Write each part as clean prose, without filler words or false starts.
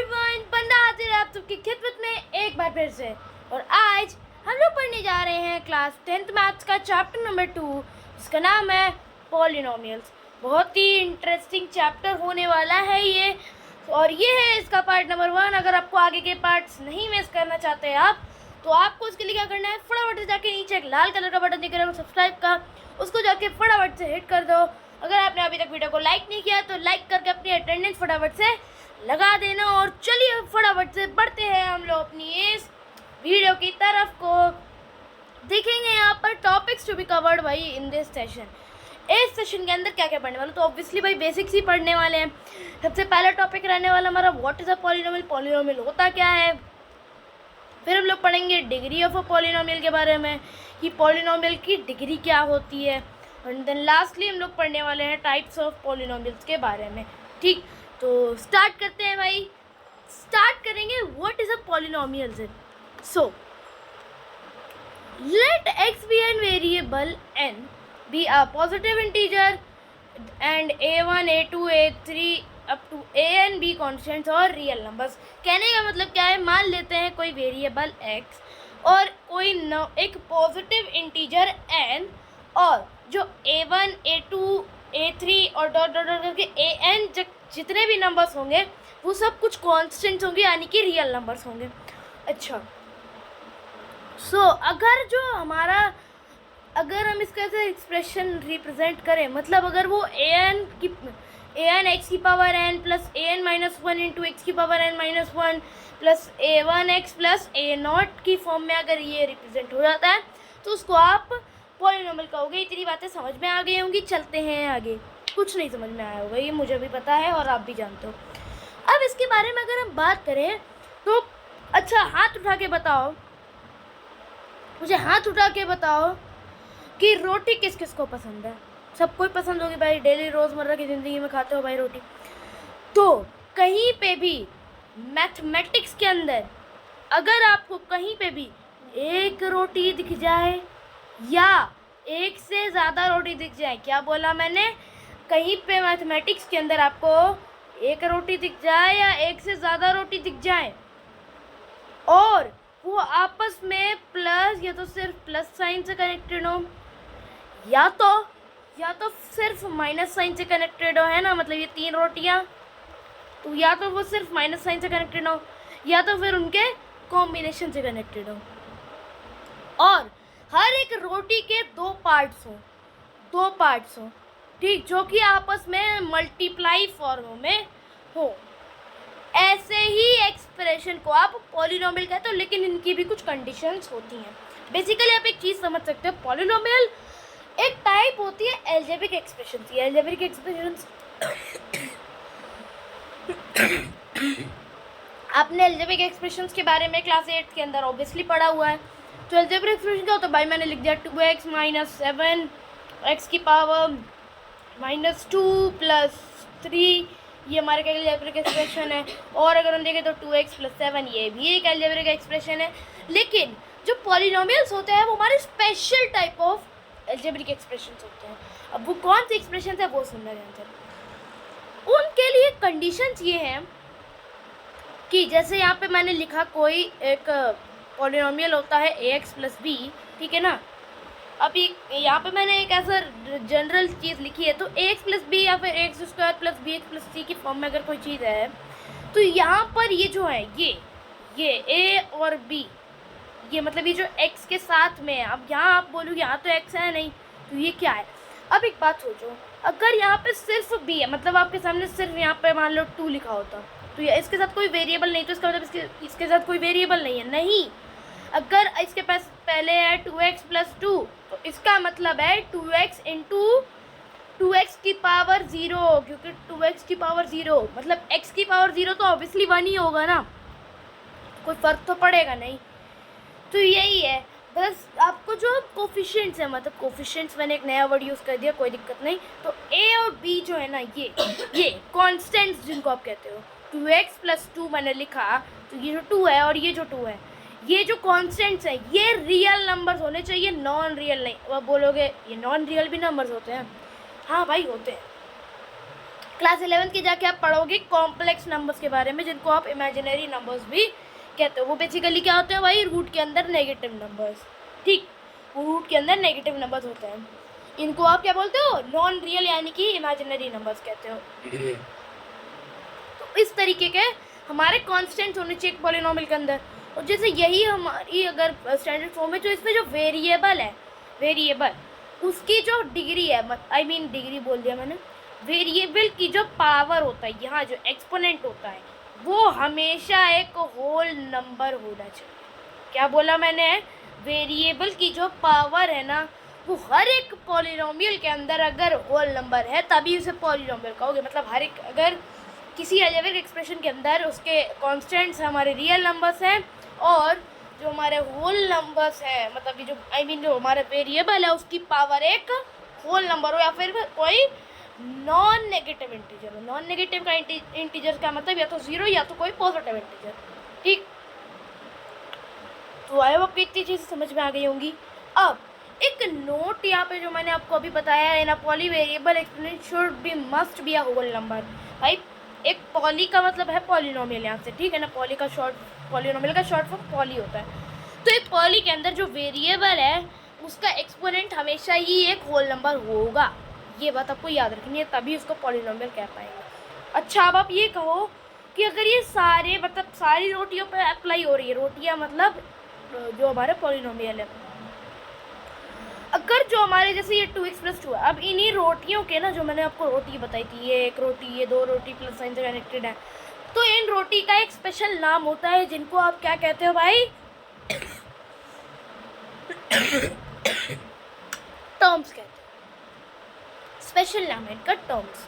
Everyone, बंदा हाजिर है आप सबकी खिदमत में एक बार फिर से। और आज हम लोग पढ़ने जा रहे हैं क्लास 10th मैथ्स का चैप्टर नंबर 2, जिसका नाम है पॉलिनोमियल्स। बहुत ही इंटरेस्टिंग चैप्टर होने वाला है ये, और ये है इसका पार्ट नंबर 1। अगर आपको आगे के पार्ट्स नहीं मिस करना चाहते आप, तो आपको उसके लिए क्या करना है, फटाफट से जाके नीचे एक लाल कलर का बटन दिख रहा है सब्सक्राइब का, उसको जाके फटाफट से हिट कर दो। अगर आपने अभी तक वीडियो को लाइक नहीं किया तो लाइक करके अपनी अटेंडेंस फटाफट से लगा देना। और चलिए फटाफट से बढ़ते हैं हम लोग अपनी इस वीडियो की तरफ को। देखेंगे यहाँ पर टॉपिक्स टू बी कवर्ड भाई इन दिस सेशन। इस सेशन के अंदर क्या क्या पढ़ने वाले, तो ऑब्वियसली भाई बेसिक्स ही पढ़ने वाले हैं। सबसे पहला टॉपिक रहने वाला हमारा what is a polynomial, polynomial होता क्या है। फिर हम लोग पढ़ेंगे डिग्री ऑफ अ पॉलिनोमियल के बारे में, कि पॉलिनोमियल की डिग्री क्या होती है। एंड देन लास्टली हम लोग पढ़ने वाले हैं टाइप्स ऑफ पॉलिनोमियल्स के बारे में। ठीक, तो स्टार्ट करते हैं भाई। स्टार्ट करेंगे what is a polynomial. So let x be an variable n be a positive integer and a1 a2 a3 up to an be constants और रियल नंबर्स। कहने का मतलब क्या है, मान लेते हैं कोई वेरिएबल x और कोई एक पॉजिटिव इंटीजर n, और जो a1 a2 a3 और डॉट डॉट डॉट करके an जितने भी नंबर्स होंगे वो सब कुछ कॉन्स्टेंट्स होंगे, यानी कि रियल नंबर्स होंगे। अच्छा, सो अगर हम इसका ऐसे एक्सप्रेशन रिप्रेजेंट करें, मतलब अगर वो an x की power n plus an minus 1 into x की power n minus 1 plus a1x plus a0 की फॉर्म में अगर ये रिप्रेजेंट हो जाता है तो उसको आप पॉलिनोमियल कहोगे। इतनी बातें समझ में आ गई होंगी। चलते हैं आगे। कुछ नहीं समझ में आया होगा, ये मुझे भी पता है और आप भी जानते हो। अब इसके बारे में अगर हम बात करें तो अच्छा, हाथ उठा के बताओ, मुझे हाथ उठा के बताओ कि रोटी किस किस को पसंद है। सबको ही पसंद होगी भाई, डेली रोज़मर्रा की ज़िंदगी में खाते हो भाई रोटी। तो कहीं पे भी मैथमेटिक्स के अंदर अगर आपको कहीं पे भी एक रोटी दिख जाए या एक से ज़्यादा रोटी दिख जाए, क्या बोला मैंने, कहीं पे मैथमेटिक्स के अंदर आपको एक रोटी दिख जाए या एक से ज़्यादा रोटी दिख जाए और वो आपस में प्लस या तो सिर्फ प्लस साइन से कनेक्टेड हो या तो सिर्फ माइनस साइन से कनेक्टेड हो, है ना, मतलब ये तीन रोटियां, तो या तो वो सिर्फ माइनस साइन से कनेक्टेड हो या तो फिर उनके कॉम्बिनेशन से कनेक्टेड हो, और हर एक रोटी के दो पार्ट्स हो, ठीक, जो कि आपस में मल्टीप्लाई फॉर्म में हो। ऐसे ही एक्सप्रेशन को आप पॉलिनोमियल कहते हो, लेकिन इनकी भी कुछ कंडीशंस होती हैं। बेसिकली आप एक चीज़ समझ सकते हो, पॉलिनोमियल एक टाइप होती है एल्जेब्रिक एक्सप्रेशंस। ये एल्जेब्रिक एक्सप्रेशंस आपने एल्जेब्रिक एक्सप्रेशंस के बारे में क्लास 8 के अंदर ऑब्वियसली पढ़ा हुआ है। तो एल्जेब्रिक एक्सप्रेशन क्या होता है भाई, मैंने लिख दिया 2x माइनस 7 x की पावर माइनस 2 प्लस 3, ये हमारे का एल्जेब्रिक एक्सप्रेशन है। और अगर हम देखें तो 2x प्लस 7 ये भी एक एल्जेब्रिक एक्सप्रेशन है। लेकिन जो पॉलिनोमियल्स होते हैं वो हमारे special type of algebraic expressions होते हैं। अब वो कौन से एक्सप्रेशन है वो सुनना ध्यान से। उनके लिए कंडीशंस ये हैं कि जैसे यहाँ पे मैंने लिखा कोई एक पॉलिनोमियल होता है ax प्लस b, ठीक है ना। अभी यहाँ पे मैंने एक ऐसा जनरल चीज़ लिखी है, तो ax प्लस b या फिर x square plus b x plus c की फॉर्म में अगर कोई चीज़ है तो यहाँ पर ये जो है ये a और b, ये मतलब ये जो x के साथ में है। अब यहाँ आप बोलोगे यहाँ तो x है नहीं, तो ये क्या है। अब एक बात सोचो, अगर यहाँ पे सिर्फ b है, मतलब आपके सामने सिर्फ यहाँ पे मान लो 2 लिखा होता, तो ये इसके साथ कोई वेरिएबल नहीं, तो इसका मतलब इसके साथ कोई वेरिएबल नहीं है। नहीं, अगर इसके पास पहले है 2x प्लस 2, तो इसका मतलब है 2x इंटू 2x की पावर 0, क्योंकि 2x की पावर 0 मतलब x की पावर 0 तो ऑब्वियसली 1 ही होगा ना, कोई फ़र्क तो पड़ेगा नहीं। तो यही है बस। आपको जो कोफिशिएंट्स है, मतलब कोफिशिएंट्स मैंने एक नया वर्ड यूज़ कर दिया, कोई दिक्कत नहीं। तो a और b जो है ना, ये कॉन्स्टेंट्स जिनको आप कहते हो, 2x प्लस 2 मैंने लिखा, तो ये जो 2 है और ये जो 2 है, ये जो कॉन्स्टेंट्स हैं ये रियल नंबर्स होने चाहिए, नॉन रियल नहीं। अब बोलोगे ये नॉन रियल भी नंबर्स होते हैं, हाँ भाई होते हैं। क्लास 11th के जाके आप पढ़ोगे कॉम्प्लेक्स नंबर्स के बारे में, जिनको आप इमेजिनरी नंबर्स भी कहते हो। वो बेसिकली क्या होते हैं भाई, रूट के अंदर नेगेटिव नंबर्स, ठीक, वो रूट के अंदर नेगेटिव नंबर्स होते हैं। इनको आप क्या बोलते हो, नॉन रियल यानी कि इमेजिनरी नंबर्स कहते हो। तो इस तरीके के हमारे कॉन्स्टेंट्स होने चाहिए एक पॉलिनोमियल के अंदर। और जैसे यही हमारी अगर स्टैंडर्ड फॉर्म है, जो इसमें जो वेरिएबल है, वेरिएबल उसकी जो डिग्री है, आई मीन डिग्री बोल दिया मैंने, वेरिएबल की जो पावर होता है, यहाँ जो एक्सपोनेंट होता है, वो हमेशा एक होल नंबर होना चाहिए। क्या बोला मैंने, वेरिएबल की जो पावर है ना, वो हर एक पॉलिनोमियल के अंदर अगर होल नंबर है तभी उसे पॉलिनोमियल कहोगे। मतलब हर एक, अगर किसी अलजेब्रिक एक्सप्रेशन के अंदर उसके कॉन्स्टेंट्स हमारे रियल नंबर्स हैं और जो हमारे होल नंबर्स है, मतलब ये जो आई मीन जो हमारा वेरिएबल है उसकी पावर एक होल नंबर हो या फिर कोई नॉन नेगेटिव इंटीजर हो। नॉन नेगेटिव का इंटीजर का मतलब या तो जीरो या तो कोई पॉजिटिव इंटीजर, ठीक। तो आई होप इतनी चीज़ें समझ में आ गई होंगी। अब एक नोट यहाँ पे जो मैंने आपको अभी बताया है ना, poly variable exponent should be must be a whole number. भाई एक पॉली का मतलब है पॉलिनोमियल यहाँ से, ठीक है ना, पॉली का शॉर्ट, पॉलिनोमियल का शॉर्ट फॉर्म पॉली होता है। तो एक पॉली के अंदर जो वेरिएबल है उसका एक्सपोनेंट हमेशा ही एक होल नंबर होगा, ये बात आपको याद रखनी है, तभी उसको पॉलिनोमियल कह पाएंगे। अच्छा, अब आप ये कहो कि अगर ये सारे मतलब सारी रोटियों पर अप्लाई हो रही है, रोटियाँ मतलब जो हमारे पॉलिनोमियल है, अगर जो हमारे जैसे ये 2x+2 है, अब इन्हीं रोटियों के ना, जो मैंने आपको रोटी बताई थी, ये एक रोटी, ये दो रोटी प्लस साइन से कनेक्टेड है, तो इन रोटी का एक स्पेशल नाम होता है जिनको आप क्या कहते हो भाई, टर्म्स कहते हैं, स्पेशल नाम है इनका टर्म्स।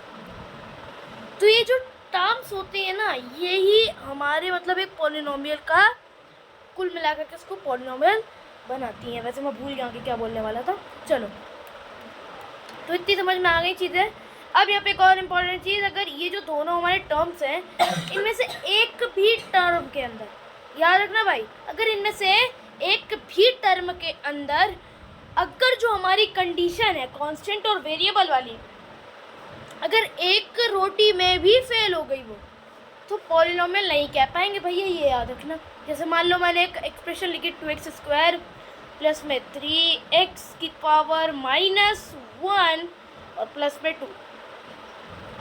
तो ये जो टर्म्स होते हैं ना, यही हमारे मतलब एक पॉलिनोमियल का कुल मिलाकर के इसको पॉलिनोमियल बनाती हैं। वैसे मैं भूल गया कि क्या बोलने वाला था, चलो। तो इतनी समझ में आ गई चीज़ें। अब यहाँ पे एक और इम्पॉर्टेंट चीज़, अगर ये जो दोनों हमारे टर्म्स हैं, इनमें से एक भी टर्म के अंदर, याद रखना भाई, अगर इनमें से एक भी टर्म के अंदर अगर जो हमारी कंडीशन है कांस्टेंट और वेरिएबल वाली, अगर एक रोटी में भी फेल हो गई वो, तो पॉलिनोमियल नहीं कह पाएंगे भैया, ये याद रखना। जैसे मान लो मैंने एक एक्सप्रेशन लिखी 2x² प्लस में 3x की पावर -1 और प्लस में 2।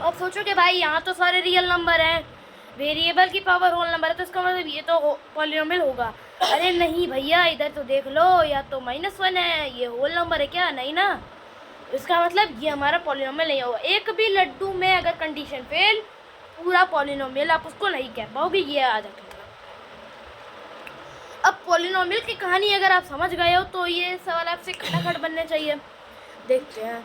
अब सोचो कि भाई यहाँ तो सारे रियल नंबर हैं, वेरिएबल की पावर होल नंबर है, तो इसका मतलब ये तो पॉलिनोमियल होगा। अरे नहीं भैया, इधर तो देख लो, या तो -1 है, ये होल नंबर है क्या, नहीं ना, इसका मतलब ये हमारा पॉलिनोमियल नहीं होगा। एक भी लड्डू में अगर कंडीशन फेल, पूरा पॉलिनोमियल आप उसको नहीं कह पाओगे, ये याद रखना। अब पॉलिनोमियल की कहानी अगर आप समझ गए हो तो ये सवाल आपसे खटाखट बनने चाहिए। देखते हैं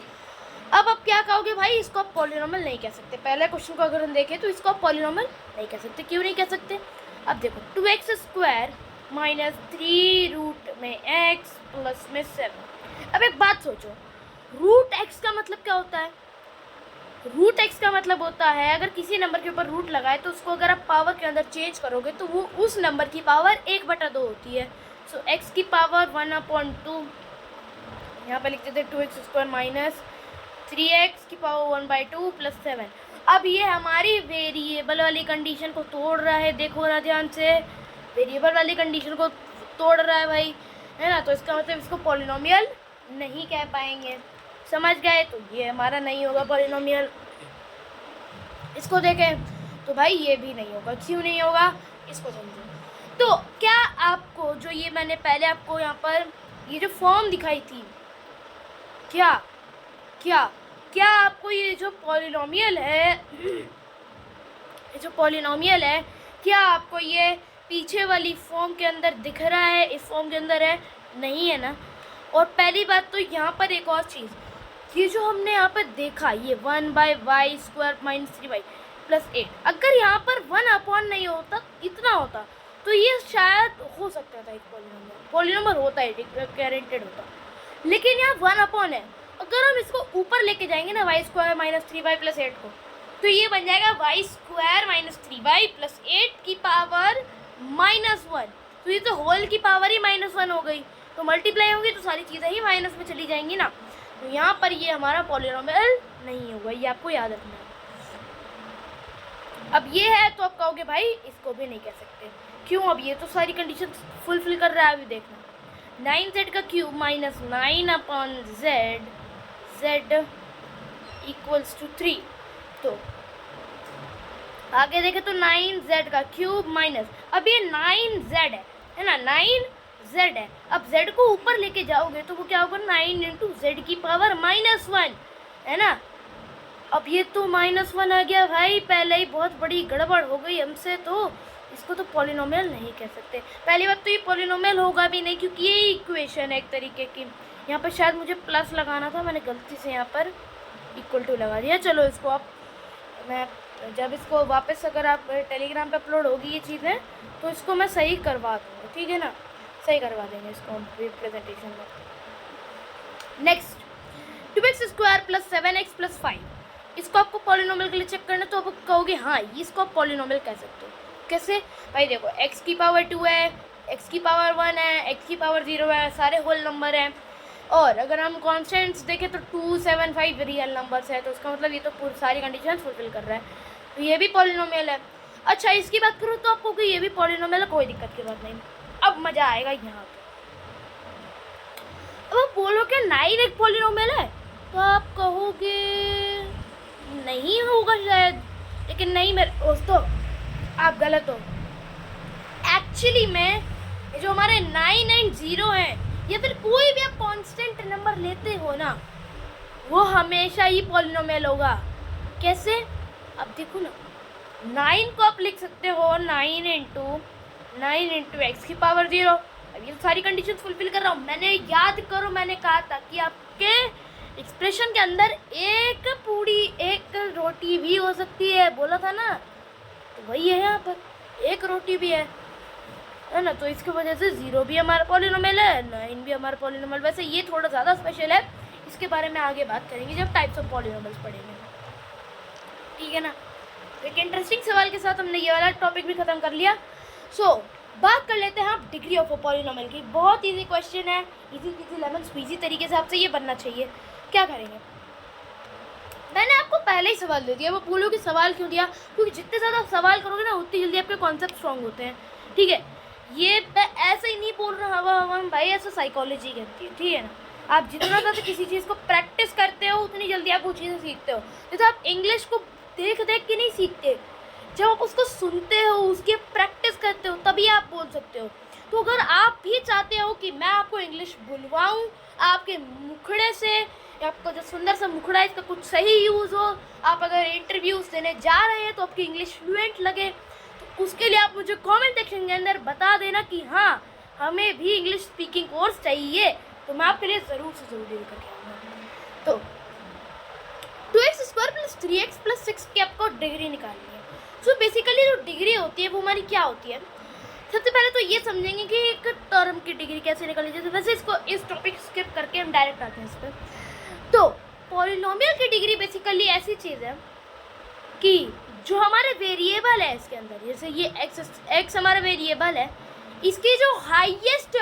अब आप क्या कहोगे, भाई इसको आप पॉलिनोमियल नहीं कह सकते। पहले क्वेश्चन को अगर हम देखें तो इसको आप पॉलिनोमियल नहीं कह सकते। क्यों नहीं कह सकते? अब देखो 2x² -3 रूट में x प्लस में 7। अब एक बात सोचो, रूट x का मतलब क्या होता है? रूट x का मतलब होता है अगर किसी नंबर के ऊपर रूट लगाए तो उसको अगर आप पावर के अंदर चेंज करोगे तो वो उस नंबर की पावर 1/2 होती है। सो x की पावर 1/2, यहाँ पर लिख देते 2x² -3x की पावर 1/2 प्लस 7। अब ये हमारी वेरिएबल वाली कंडीशन को तोड़ रहा है, देखो ना ध्यान से, वेरिएबल वाली कंडीशन को तोड़ रहा है भाई, है ना। तो इसका मतलब इसको पॉलिनोमियल नहीं कह पाएंगे, समझ गए? तो ये हमारा नहीं होगा पॉलिनोमियल। इसको देखें तो भाई ये भी नहीं होगा। क्यों नहीं होगा इसको समझो। तो क्या आपको जो ये मैंने पहले आपको यहाँ पर ये जो फॉर्म दिखाई थी, क्या क्या क्या आपको ये जो पॉलिनोमियल है, ये जो पॉलिनोमियल है, क्या आपको ये पीछे वाली फॉर्म के अंदर दिख रहा है? इस फॉर्म के अंदर है? नहीं है ना। और पहली बात तो यहाँ पर एक और चीज़, ये जो हमने यहाँ पर देखा, ये 1/y² -3y प्लस 8, अगर यहाँ पर 1/, नहीं होता, इतना होता, तो ये शायद हो सकता था एक पॉलिनोमियल होता है, गारंटेड होता। लेकिन यहाँ 1/ है, अगर हम इसको ऊपर लेके जाएंगे ना y² -3y प्लस 8 को, तो ये बन जाएगा y² -3y प्लस 8 की पावर -1। तो ये तो होल की पावर ही -1 हो गई, तो मल्टीप्लाई होगी तो सारी चीज़ें ही माइनस में चली जाएंगी ना। तो यहाँ पर ये हमारा पॉलिनोमियल नहीं होगा, ये आपको याद रखना है। अब ये है तो आप कहोगे भाई इसको भी नहीं कह सकते, क्यों? अब ये तो सारी कंडीशन फुलफिल कर रहा है। अभी देखना 9z का cube minus 9/z z equals to 3। तो आगे देखें तो 9z का क्यूब माइनस, अब ये 9z है ना, 9z है। अब z को ऊपर लेके जाओगे तो वो क्या होगा, 9 इंटू z की पावर -1 है ना। अब ये तो -1 आ गया भाई, पहले ही बहुत बड़ी गड़बड़ हो गई हमसे, तो इसको तो पॉलिनोमियल नहीं कह सकते। पहली बात तो ये पॉलिनोमियल होगा भी नहीं, क्योंकि ये इक्वेशन है एक तरीके की। यहाँ पर शायद मुझे प्लस लगाना था, मैंने गलती से यहाँ पर इक्वल टू लगा दिया। चलो इसको आप, मैं जब इसको वापस अगर आप टेलीग्राम पे अपलोड होगी ये चीज़ें, तो इसको मैं सही करवा दूँगा, ठीक है ना, सही करवा देंगे इसको हम प्रेजेंटेशन में। नेक्स्ट 2x² + 7x + 5, इसको आपको पॉलिनोमियल के लिए चेक करना, तो आप कहोगे हाँ इसको आप पॉलिनोमियल कह सकते हो। कैसे भाई? देखो x की पावर 2 है, x की पावर 1 है, x की पावर 0 है, सारे होल नंबर हैं। और अगर हम कॉन्स्टेंट्स देखें तो 2, 7, 5 रियल नंबर्स है, तो उसका मतलब ये तो पूरी सारी कंडीशन फुलफिल कर रहा है, तो ये भी पॉलिनोमियल है। अच्छा इसकी बात करूँ तो आपको कि ये भी पॉलिनोमियल है, कोई दिक्कत की बात नहीं। अब मज़ा आएगा यहाँ पे। अब आप बोलो कि 9 एक पॉलिनोमियल है, तो आप कहोगे नहीं होगा शायद, लेकिन नहीं मेरे दोस्तों, आप गलत हो। एक्चुअली में जो हमारे 9 एंड 0 हैं, या फिर कोई भी आप कांस्टेंट नंबर लेते हो ना, वो हमेशा ही पॉलिनोमियल होगा। कैसे? अब देखो ना, 9 को आप लिख सकते हो 9 इंटू एक्स की पावर 0। अब ये सारी कंडीशन फुलफिल कर रहा हूँ। मैंने याद करो, मैंने कहा था कि आपके एक्सप्रेशन के अंदर एक पूड़ी एक रोटी भी हो सकती है, बोला था ना, तो वही है यहाँ पर, एक रोटी भी है ना। तो इसकी वजह से 0 भी हमारा पॉलिनोमियल है, 9 भी हमारा पॉलिनोमियल। वैसे ये थोड़ा ज़्यादा स्पेशल है, इसके बारे में आगे बात करेंगे जब टाइप्स ऑफ पॉलिनोमियल्स पढ़ेंगे, ठीक है ना। तो एक इंटरेस्टिंग सवाल के साथ हमने ये वाला टॉपिक भी ख़त्म कर लिया। सो बात कर लेते हैं आप डिग्री ऑफ अ पॉलिनोमियल की। बहुत इजी क्वेश्चन है, इजी लेमन स्क्वीजी तरीके से आपसे ये बनना चाहिए। क्या करेंगे, मैंने आपको पहले ही सवाल दे दिया, वो बोलो कि सवाल क्यों दिया, क्योंकि जितने ज़्यादा सवाल करोगे ना उतनी जल्दी आपके कॉन्सेप्ट स्ट्रॉन्ग होते हैं, ठीक है। ये मैं ऐसे ही नहीं बोल रहा हवा भाई, ऐसा साइकोलॉजी कहती है, ठीक है ना। आप जितना ज़्यादा किसी चीज़ को प्रैक्टिस करते हो उतनी जल्दी आप वो चीज़ें सीखते हो। जैसे आप इंग्लिश को देख देख के नहीं सीखते, जब आप उसको सुनते हो, उसकी प्रैक्टिस करते हो, तभी आप बोल सकते हो। तो अगर आप भी चाहते हो कि मैं आपको इंग्लिश बुलवाऊँ आपके मुखड़े से, आपका जो सुंदर सा मुखड़ा है इसका कुछ सही यूज़ हो, आप अगर इंटरव्यूज़ देने जा रहे हैं तो आपकी इंग्लिश फ्लुएंट लगे, तो उसके लिए आप मुझे कमेंट सेक्शन के अंदर बता देना कि हाँ हमें भी इंग्लिश स्पीकिंग कोर्स चाहिए, तो मैं आपके लिए ज़रूर से ज़रूर लेकर के आऊँगा। तो 2x² + 3x + 6 की आपको डिग्री निकालनी है। सो बेसिकली जो डिग्री होती है वो हमारी क्या होती है, सबसे पहले तो ये समझेंगे कि एक टर्म की डिग्री कैसे निकाली जाती है। वैसे इसको इस टॉपिक स्किप करके हम डायरेक्ट आते हैं इस पर। तो पॉलिनोमियल की डिग्री बेसिकली ऐसी चीज़ है कि जो हमारे वेरिएबल है इसके अंदर, जैसे ये x हमारा वेरिएबल है, इसकी जो हाईएस्ट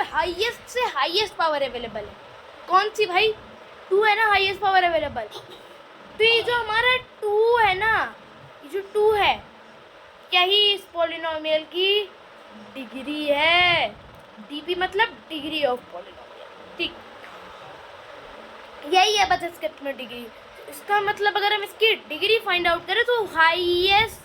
से हाईएस्ट पावर अवेलेबल है, कौन सी भाई? 2 है ना हाईएस्ट पावर अवेलेबल। तो ये जो हमारा 2 है ना, ये जो 2 है, क्या ही इस पॉलिनोमियल की डिग्री है। डीपी मतलब डिग्री ऑफ पॉलिनोमियल, ठीक, यही है बस इसके में डिग्री। इसका मतलब अगर हम इसकी डिग्री फाइंड आउट करें तो हाईएस्ट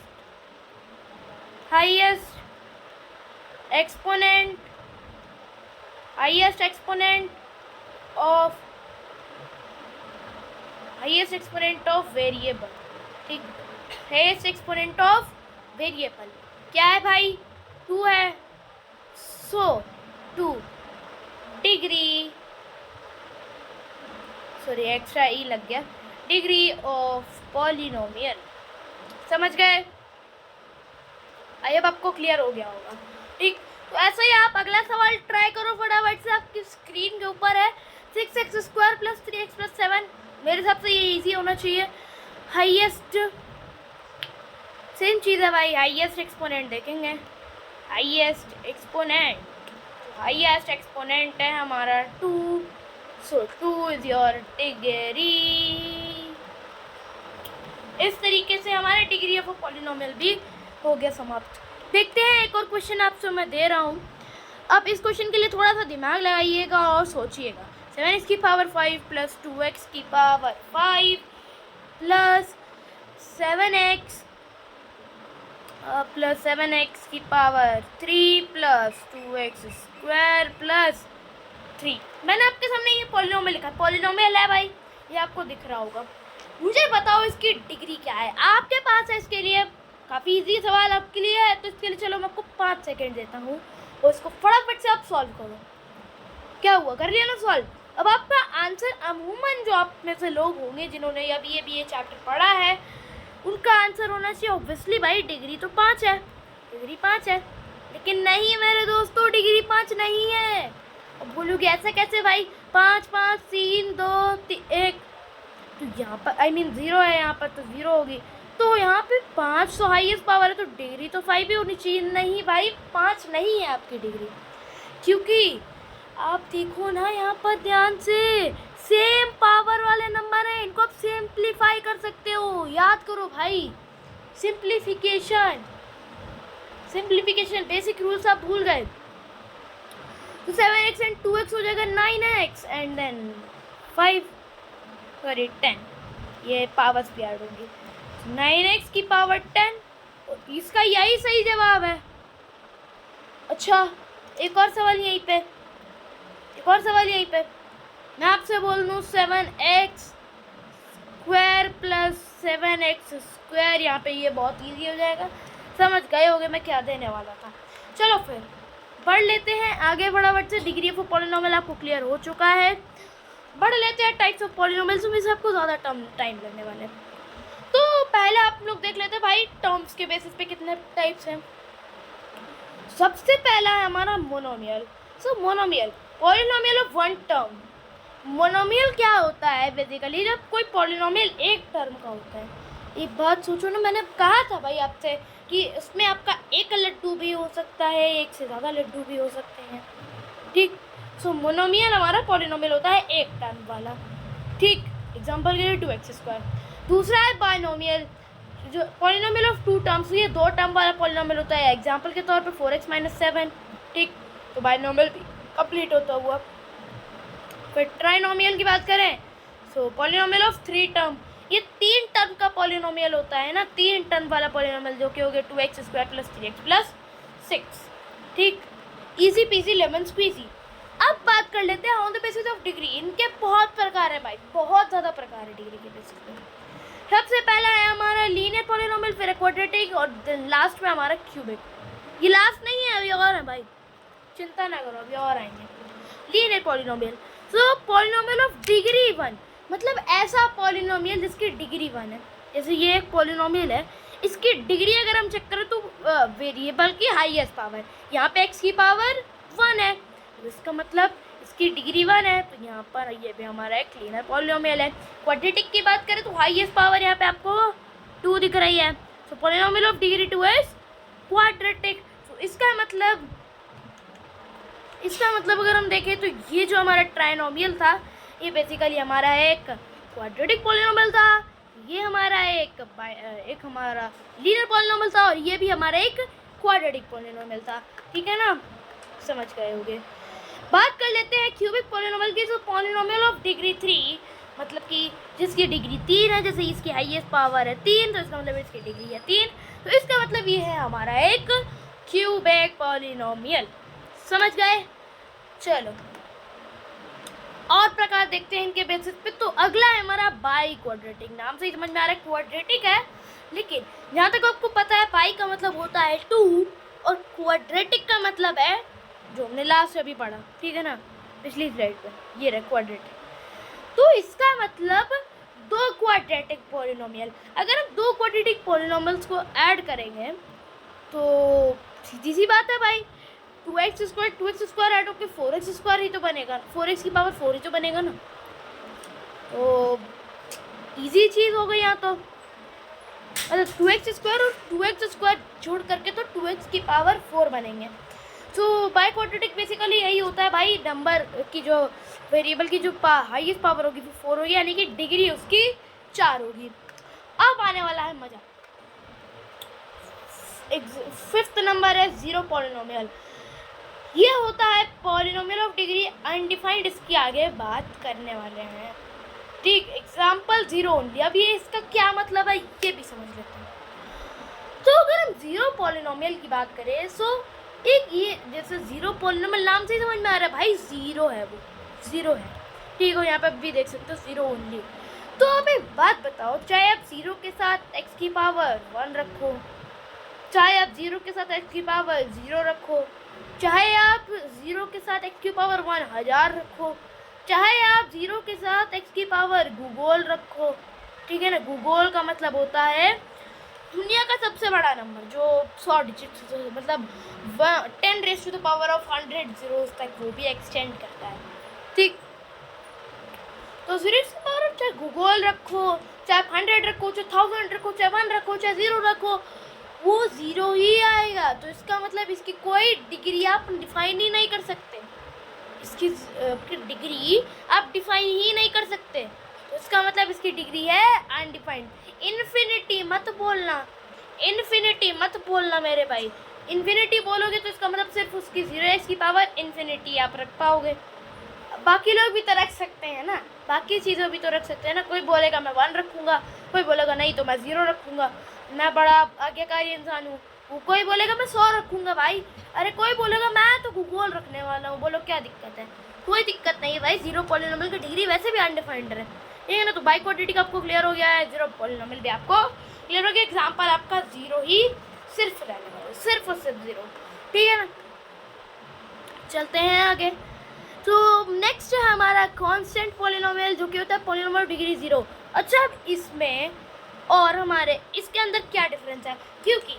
एक्सपोनेंट ऑफ वेरिएबल, ठीक, हाईएस्ट एक्सपोनेंट ऑफ वेरिएबल क्या है भाई? 2 है। सो 2 डिग्री, सॉरी एक्स्ट्रा ई लग गया, डिग्री ऑफ पॉलिनोमियल। समझ गए? आई होप आपको क्लियर हो गया होगा, ठीक। तो ऐसा ही आप अगला सवाल ट्राई करो फटाफट से, आपकी स्क्रीन के ऊपर है। 6x² + 3x + 7, मेरे हिसाब से ये इजी होना चाहिए। हाईएस्ट सेम चीज़ है भाई, हाईएस्ट एक्सपोनेंट देखेंगे। हाईएस्ट एक्सपोनेंट है हमारा 2, सो 2 इज योर डिग्री। इस तरीके से हमारे डिग्री ऑफ अ पॉलिनोमियल भी हो गया समाप्त। देखते हैं एक और क्वेश्चन आपसे मैं दे रहा हूँ। अब इस क्वेश्चन के लिए थोड़ा सा दिमाग लगाइएगा और सोचिएगा। 7x की पावर 5 प्लस 2x की power 5 plus 7x plus 7x की power 3 plus 2x square plus 3। मैंने आपके सामने ये पॉलिनोमियल लिखा, पॉलिनोमियल है भाई, ये आपको दिख रहा होगा। मुझे बताओ इसकी डिग्री क्या है। आपके पास है इसके लिए काफ़ी इजी सवाल आपके लिए है, तो इसके लिए चलो मैं आपको 5 सेकेंड देता हूँ और इसको फटाफट से आप सॉल्व करो। क्या हुआ, कर लिया ना सॉल्व। अब आपका आंसर अमूमन जो आप में से लोग होंगे जिन्होंने अभी ये चैप्टर पढ़ा है, उनका आंसर होना चाहिए ऑब्वियसली भाई डिग्री तो 5 है, डिग्री 5 है। लेकिन नहीं मेरे दोस्तों, डिग्री 5 नहीं है। अब बोलोगे ऐसा कैसे भाई, 5 5 3 2 1, तो यहाँ पर आई मीन 0 है, यहाँ पर तो 0 होगी, तो यहाँ पे 5 तो हाईएस्ट पावर है, तो डिग्री तो 5 ही होनी चाहिए। नहीं भाई 5 नहीं है आपकी डिग्री, क्योंकि आप देखो ना यहाँ पर ध्यान से, सेम पावर वाले नंबर हैं, इनको आप सिंप्लीफाई कर सकते हो। याद करो भाई, सिंप्लीफिकेशन, सिंप्लीफिकेशन बेसिक रूल्स आप भूल गए। तो 7x एंड 2x हो जाएगा 9x एंड देन 5 सॉरी 10, ये पावर्स भी ऐड होंगी। 9x की पावर 10, और इसका यही सही जवाब है। अच्छा एक और सवाल यहीं पे, एक और सवाल यहीं पे मैं आपसे बोल दूँ 7x square plus 7x square, यहाँ पे ये बहुत इजी हो जाएगा, समझ गए होगे मैं क्या देने वाला था। चलो फिर बढ़ लेते हैं आगे फटाफट से। डिग्री ऑफ पॉलिनोमियल आपको क्लियर हो चुका है, बढ़ लेते हैं टाइप्स ऑफ पॉलिनोमियल्स में से आपको ज़्यादा टाइम लगने वाले हैं। तो पहले आप लोग देख लेते हैं भाई टर्म्स के बेसिस पे कितने टाइप्स हैं। सबसे पहला है हमारा monomial. So monomial, polynomial of one term. Monomial क्या होता है बेसिकली, जब कोई पॉलिनोमियल एक टर्म का होता है। एक बात सोचो ना, मैंने कहा था भाई आपसे कि इसमें आपका एक लड्डू भी हो सकता है, एक से ज़्यादा लड्डू भी हो सकते हैं, ठीक। सो मोनोमियल हमारा पॉलिनोमियल होता है एक टर्म वाला, ठीक। एग्जांपल के लिए 2x स्क्वायर। दूसरा है बाइनोमियल, जो पॉलिनोमियल ऑफ टू टर्म्स, ये दो टर्म वाला पॉलिनोमियल होता है। एग्जांपल के तौर पे 4x - 7, ठीक, तो बाइनोमियल भी कंप्लीट होता हुआ। फिर ट्राइनोमियल की बात करें, सो पॉलिनोमियल ऑफ 3 टर्म, ये 3 टर्म का पॉलिनोमियल होता है ना, 3 टर्म वाला पॉलिनोमियल, जो कि हो गया 2x square plus 3x plus 6, ठीक। Easy peasy lemon squeezy. अब बात कर लेते हैं on the basis of degree. इनके बहुत प्रकार है भाई, बहुत ज़्यादा प्रकार है डिग्री के बेसिस पे। सबसे पहला है हमारा लीनियर पॉलिनोमियल, फिर क्वाड्रेटिक, और लास्ट में हमारा क्यूबिक। ये लास्ट नहीं है, अभी और है भाई, चिंता ना करो, अभी और आएंगे। Linear polynomial, so polynomial of degree 1, मतलब ऐसा पॉलिनोमियल जिसकी डिग्री 1 है। जैसे ये एक पॉलिनोमियल है, इसकी डिग्री अगर हम चेक करें तो वेरिएबल की हाईएस्ट पावर, यहाँ पे x की पावर 1 है, तो इसका मतलब इसकी डिग्री 1 है, तो यहाँ पर ये भी हमारा एक लीनियर पॉलिनोमियल है। क्वाड्रेटिक की बात करें तो हाईएस्ट पावर यहाँ पे आपको 2 दिख रही है, so polynomial of degree 2 is quadratic. तो इसका मतलब अगर हम देखें तो ये जो हमारा ट्राइनोमियल था, ये बेसिकली हमारा एक क्वाड्रेटिक पॉलिनोमियल था, ये हमारा एक हमारा लीनियर पॉलिनोमियल था, और ये भी हमारा एक क्वाड्रेटिक पॉलिनोमियल था, ठीक है ना, समझ गए होंगे। बात कर लेते हैं क्यूबिक पॉलिनोमियल की। जो पॉलिनोमियल ऑफ डिग्री 3, मतलब कि जिसकी डिग्री 3 है, जैसे इसकी हाईएस्ट पावर है 3, तो इसका मतलब इसकी डिग्री है 3, तो इसका मतलब ये है हमारा एक क्यूबिक पॉलिनोमियल, समझ गए। चलो और प्रकार देखते हैं इनके बेसिस पे। तो अगला है हमारा बाई क्वाड्रेटिक। नाम से ही समझ में आ रहा है क्वाड्रेटिक है, लेकिन जहाँ तक आपको पता है बाई का मतलब होता है 2, और क्वाड्रेटिक का मतलब है जो हमने लास्ट अभी पढ़ा, ठीक है ना, पिछली स्लाइड पे, ये रहा क्वाड्रेटिक। तो इसका मतलब 2 क्वाड्रेटिक पॉलिनोमियल। अगर हम 2 क्वाड्रेटिक पॉलिनोमियल्स को ऐड करेंगे तो सीधी सी बात है भाई, 2x स्क्वायर ऐड होकर 4x स्क्वायर ही तो बनेगा, 4x की पावर 4 ही तो बनेगा ना, तो इजी चीज़ हो गई यहाँ तो। मतलब 2x स्क्वायर और 2x स्क्वायर जोड़ करके तो 2x की पावर 4 बनेंगे। तो बाई क्वाड्रेटिक बेसिकली यही होता है भाई, नंबर की जो वेरिएबल की जो हाईएस्ट पावर होगी वो 4 होगी, यानी कि डिग्री उसकी 4 होगी। अब आने वाला है मज़ा। फिफ्थ नंबर है जीरो पॉलिनोमियल। ये होता है पॉलिनोमियल ऑफ डिग्री अनडिफाइंड। इसकी आगे बात करने वाले हैं, ठीक। Example zero only. अब ये इसका क्या मतलब है ये भी समझ लेते हैं। तो अगर हम जीरो पॉलिनोमियल की बात करें सो एक ये जैसे जीरो पॉलिनोमियल नाम से ही समझ में आ रहा है भाई, जीरो है, वो जीरो है, ठीक हो। यहाँ पे भी देख सकते हो जीरो ओनली। तो अब एक बात बताओ, चाहे आप जीरो के साथ एक्स की पावर 1 रखो, चाहे आप जीरो के साथ एक्स की पावर 0 रखो, चाहे आप जीरो के साथ एक्स की पावर 1000 रखो, चाहे आप जीरो के साथ एक्स की पावर गूगल रखो, ठीक है ना। गूगल का मतलब होता है दुनिया का सबसे बड़ा नंबर जो 100 डिजिट मतलब 10⁻⁴ zeros तक वो भी एक्सटेंड करता है, ठीक। तो 0 की पावर चाहे गूगल रखो, चाहे 100 रखो, चाहे 1000 रखो, चाहे 1 रखो, चाहे 0 रखो, वो 0 ही आएगा। तो इसका मतलब इसकी कोई डिग्री आप डिफाइन ही नहीं कर सकते, इसकी डिग्री आप डिफाइन ही नहीं कर सकते। तो इसका मतलब इसकी डिग्री है अनडिफाइंड। इन्फिनिटी मत बोलना, इन्फिनिटी मत बोलना मेरे भाई। इन्फिनिटी बोलोगे तो इसका मतलब सिर्फ उसकी 0 की पावर इन्फिनिटी आप रख पाओगे। बाकी लोग भी तो रख सकते हैं ना, बाकी चीज़ों भी तो रख सकते हैं ना। कोई बोलेगा मैं 1 रखूँगा, कोई बोलेगा नहीं तो मैं 0 रखूँगा, मैं बड़ा आज्ञाकारी इंसान हूँ। कोई बोलेगा मैं 100 रखूँगा भाई, अरे कोई बोलेगा मैं तो गूगल रखने वाला हूँ। बोलो क्या दिक्कत है? कोई दिक्कत नहीं है भाई। जीरो पॉलिनोमियल की डिग्री वैसे भी अनडिफाइंड है, ठीक है ना। तो बाई क्वाड्रेटिक आपको क्लियर हो गया है, जीरो पॉलिनोमियल भी आपको क्लियर हो गया। एग्जाम्पल आपका 0 ही सिर्फ रहने वाला, सिर्फ और सिर्फ 0, ठीक है ना। चलते हैं आगे। तो नेक्स्ट है हमारा कांस्टेंट पॉलिनोमियल, जो कि होता है पॉलिनोमियल डिग्री 0। अच्छा, अब इसमें और हमारे इसके अंदर क्या डिफरेंस है, क्योंकि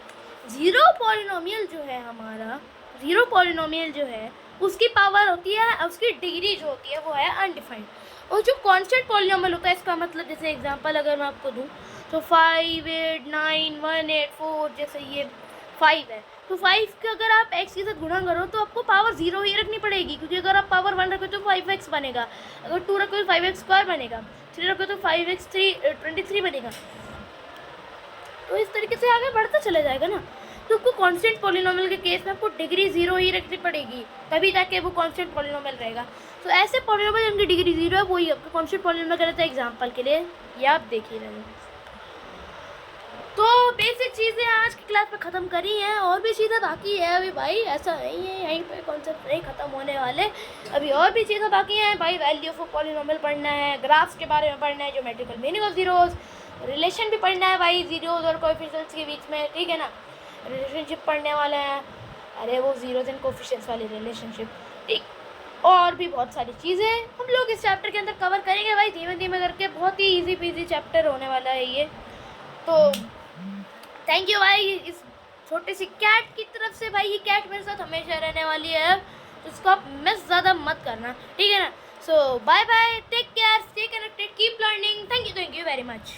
जीरो पॉलिनोमियल जो है हमारा, जीरो पॉलिनोमियल जो है उसकी पावर होती है, उसकी डिग्री जो होती है वो है अनडिफाइंड। और जो कांस्टेंट पॉलिनोमियल होता है, इसका मतलब जैसे एग्जांपल अगर मैं आपको दूं तो 5, 8, 9, 1, 8, 4, जैसे ये 5 है, तो 5 के अगर आप x के साथ गुणा करो तो आपको पावर 0 ही रखनी पड़ेगी, क्योंकि अगर आप पावर 1 रखो तो 5x बनेगा, अगर 2 रखो तो 5x² बनेगा, 3 रखो तो 5x3 बनेगा। तो इस तरीके से आगे बढ़ता चला जाएगा ना। तो आपको कांस्टेंट पॉलिनोमियल के केस में आपको डिग्री 0 ही रखनी पड़ेगी, तभी जाके वो कांस्टेंट पॉलिनोमियल रहेगा। तो ऐसे पॉलिनोमियल जिनकी डिग्री 0 है वही आपको कांस्टेंट पॉलिनोमियल कहते हैं। एग्जांपल के लिए ये आप देख ही रहे हैं। तो बेसिक चीज़ें आज की क्लास में ख़त्म करी हैं, और भी चीज़ें बाकी है अभी भाई, ऐसा नहीं है यहीं पे कॉन्सेप्ट नहीं ख़त्म होने वाले, अभी और भी चीज़ें बाकी हैं भाई। वैल्यू ऑफ पॉलिनोमियल पढ़ना है, ग्राफ्स के बारे में पढ़ना है, geometrical meaning of zeros, relation भी पढ़ना है भाई जीरोस और कोएफिशिएंट्स के बीच में, ठीक है ना। रिलेशनशिप पढ़ने वाले हैं, अरे वो जीरोस एंड कोएफिशिएंट्स वाली रिलेशनशिप, ठीक। और भी बहुत सारी चीज़ें हम लोग इस चैप्टर के अंदर कवर करेंगे भाई, धीमे धीमे करके। बहुत ही ईजी पीजी चैप्टर होने वाला है ये। तो थैंक यू भाई इस छोटी सी कैट की तरफ से। भाई ये कैट मेरे साथ हमेशा रहने वाली है, तो इसको आप मिस ज़्यादा मत करना, ठीक है ना। So bye bye, take care, stay connected, keep learning. Thank you very much.